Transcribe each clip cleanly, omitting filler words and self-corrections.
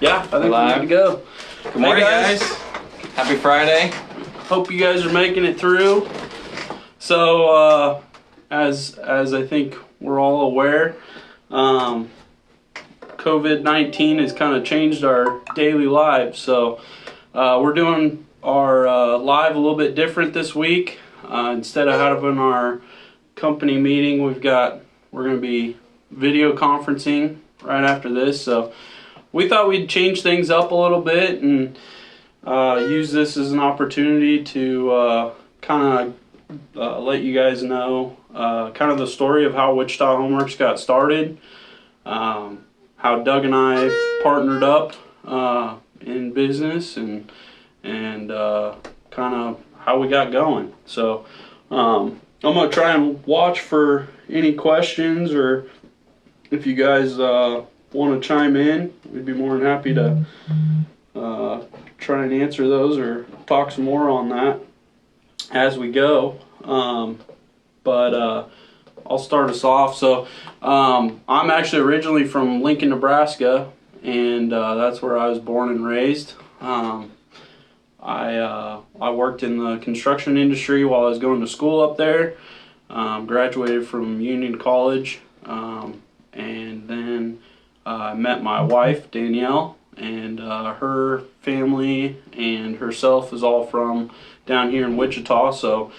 Yeah, I think we're good to go. Good morning, guys. Happy Friday. Hope you guys are making it through. So, as I think we're all aware, COVID-19 has kind of changed our daily lives. So, we're doing our live a little bit different this week. Instead of having our company meeting, we're going to be video conferencing right after this. So, we thought we'd change things up a little bit and use this as an opportunity to kind of let you guys know kind of the story of how Wichita Home Works got started, how Doug and I partnered up in business, and kind of how we got going. So I'm going to try and watch for any questions, or if you guys want to chime in, we'd be more than happy to try and answer those or talk some more on that as we go. But I'll start us off. So I'm actually originally from Lincoln, Nebraska, and that's where I was born and raised. I worked in the construction industry while I was going to school up there. Graduated from Union College, and then I met my wife, Danielle, and her family and herself is all from down here in Wichita. So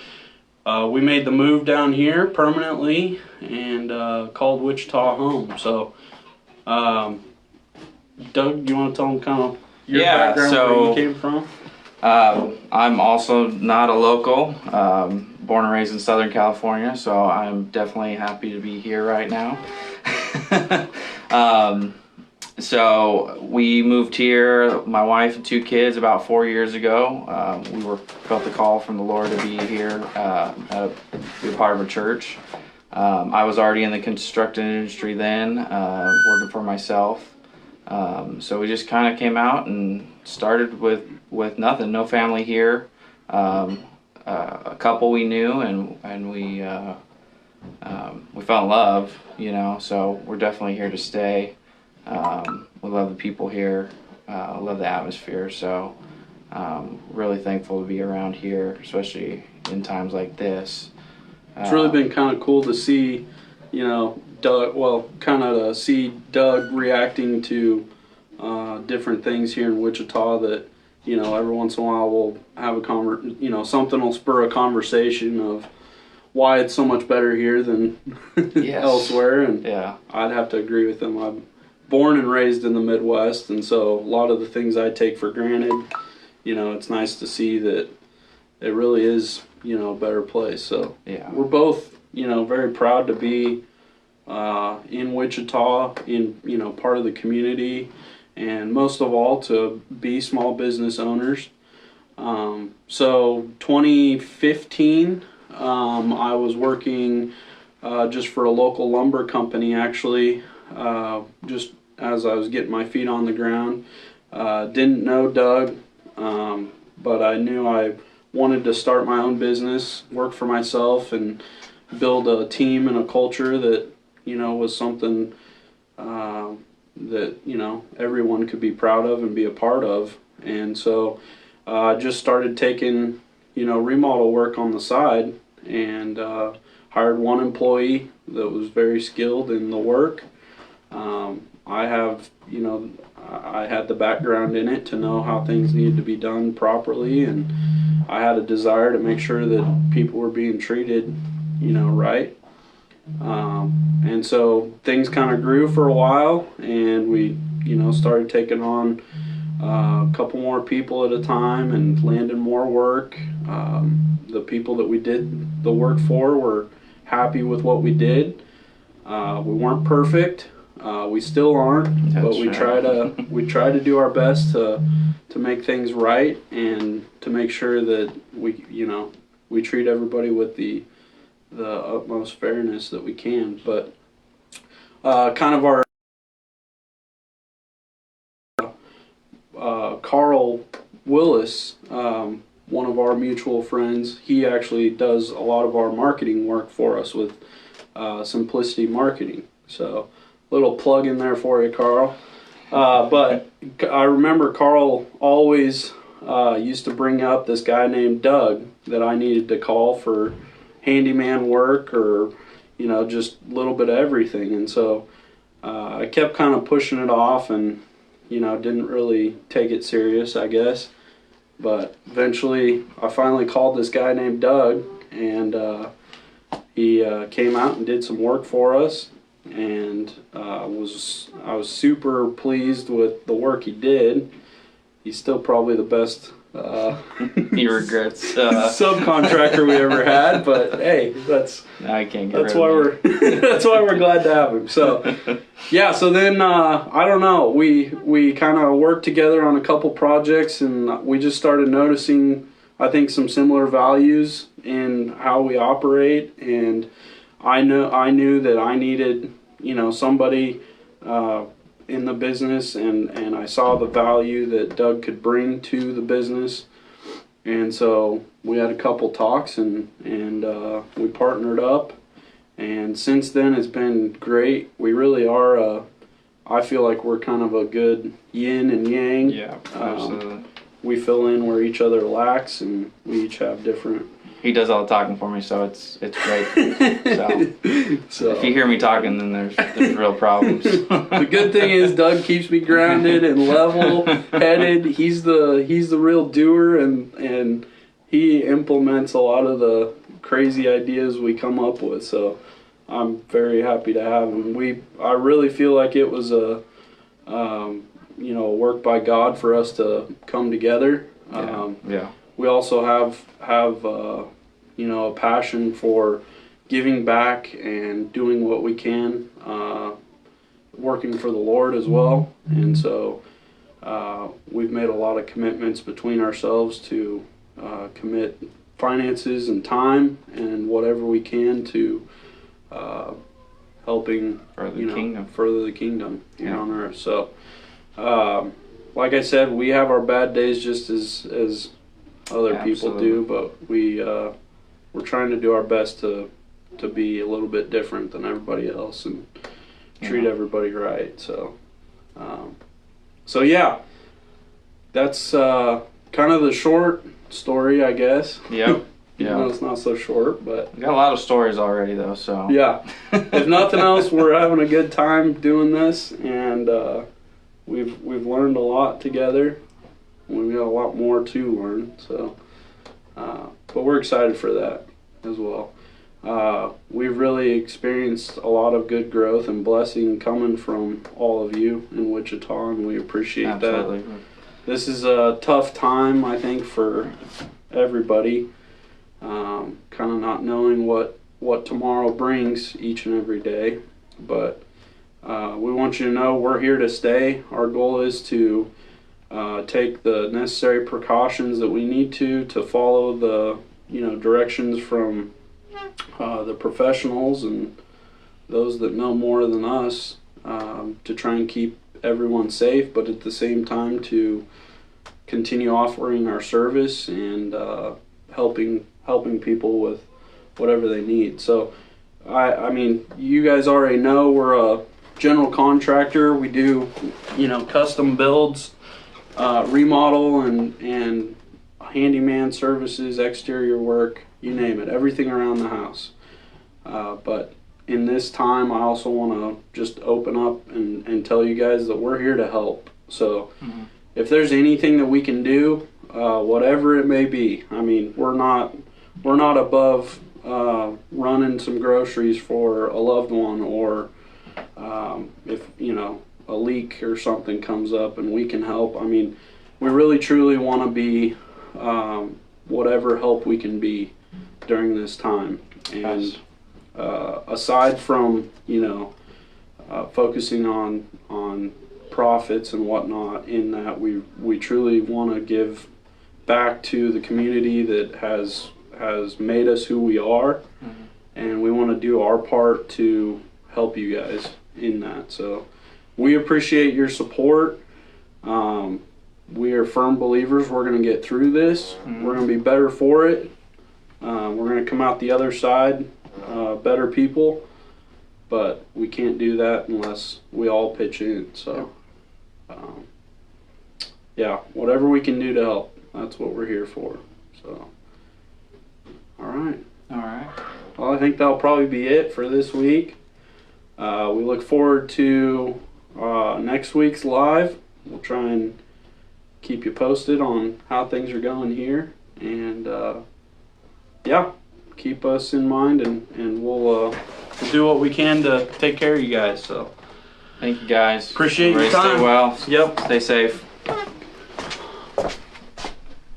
we made the move down here permanently and called Wichita home. So Doug, you want to tell them kind of your background, where you came from? I'm also not a local, born and raised in Southern California, so I'm definitely happy to be here right now. So we moved here, my wife and 2 kids, about 4 years ago. We felt the call from the Lord to be here, be a part of a church. I was already in the construction industry then, working for myself. So we just kind of came out and started with nothing, no family here. A couple we knew, and we fell in love, so we're definitely here to stay. We love the people here, love the atmosphere, so really thankful to be around here, especially in times like this. It's really been kind of cool to see, Doug, to see Doug reacting to different things here in Wichita that, every once in a while we'll have a something will spur a conversation of why it's so much better here than elsewhere. And yeah, I'd have to agree with him. I'm born and raised in the Midwest, and so a lot of the things I take for granted, it's nice to see that it really is, a better place. So yeah, we're both, very proud to be in Wichita, in, part of the community, and most of all to be small business owners. So 2015, I was working just for a local lumber company, actually, just as I was getting my feet on the ground. Didn't know Doug, but I knew I wanted to start my own business, work for myself, and build a team and a culture that, was something that, everyone could be proud of and be a part of. And so I just started taking, remodel work on the side, and hired one employee that was very skilled in the work. I had the background in it to know how things needed to be done properly, and I had a desire to make sure that people were being treated, right. And so things kind of grew for a while, and we, started taking on a couple more people at a time and landing more work. The people that we did the work for were happy with what we did. We weren't perfect. We still aren't, but we try to do our best to make things right, and to make sure that we treat everybody with the utmost fairness that we can. But kind of our Carl Willis, one of our mutual friends, he actually does a lot of our marketing work for us with Simplicity Marketing. So little plug in there for you, Carl. But I remember Carl always used to bring up this guy named Doug that I needed to call for handyman work or, just a little bit of everything. And so I kept kind of pushing it off and, didn't really take it serious, I guess. But eventually I finally called this guy named Doug, and he came out and did some work for us. And I was super pleased with the work he did. He's still probably the best He regrets. subcontractor we ever had, but hey, I can't get that's why we're that's why we're glad to have him. So yeah, so then I don't know, we kind of worked together on a couple projects, and we just started noticing, I think, some similar values in how we operate. And I knew that I needed, somebody in the business, and I saw the value that Doug could bring to the business. And so we had a couple talks, and we partnered up. And since then, it's been great. We really are, I feel like we're kind of a good yin and yang. Yeah, absolutely. We fill in where each other lacks, and we each have different. He does all the talking for me, so it's great. So if you hear me talking, then there's real problems. The good thing is Doug keeps me grounded and level-headed. He's the real doer, and he implements a lot of the crazy ideas we come up with. So I'm very happy to have him. I really feel like it was a work by God for us to come together. Yeah. We also have a passion for giving back and doing what we can, working for the Lord as well. And so we've made a lot of commitments between ourselves to commit finances and time and whatever we can to helping further the kingdom here on earth. So like I said, we have our bad days just as other people do, but we're trying to do our best to be a little bit different than everybody else and treat everybody right. So yeah, that's kind of the short story, I guess. Yep. Yeah. It's not so short, but we got a lot of stories already, though. So yeah, if nothing else, we're having a good time doing this, and we've learned a lot together. We've got a lot more to learn, so but we're excited for that as well. We've really experienced a lot of good growth and blessing coming from all of you in Wichita, and we appreciate that. This is a tough time, I think, for everybody, kind of not knowing what tomorrow brings each and every day, but we want you to know we're here to stay. Our goal is to take the necessary precautions that we need to follow the directions from the professionals and those that know more than us, to try and keep everyone safe, but at the same time to continue offering our service and helping people with whatever they need. So I mean, you guys already know we're a general contractor. We do custom builds, remodel and handyman services, exterior work, you name it, everything around the house. But in this time, I also want to just open up and tell you guys that we're here to help. So if there's anything that we can do, whatever it may be, I mean, we're not above running some groceries for a loved one, or if a leak or something comes up and we can help. I mean, we really truly want to be whatever help we can be during this time. And aside from focusing on profits and whatnot, in that we truly want to give back to the community that has made us who we are, and we want to do our part to help you guys in that. So we appreciate your support. We are firm believers we're going to get through this. We're going to be better for it. We're going to come out the other side better people, but we can't do that unless we all pitch in. So um, yeah, whatever we can do to help, that's what we're here for. So, all right. All right. Well, I think that'll probably be it for this week. We look forward to next week's live. We'll try and keep you posted on how things are going here. And yeah, keep us in mind, and we'll do what we can to take care of you guys. So Thank you guys. appreciate your Everybody time. Stay well. Yep. Stay safe.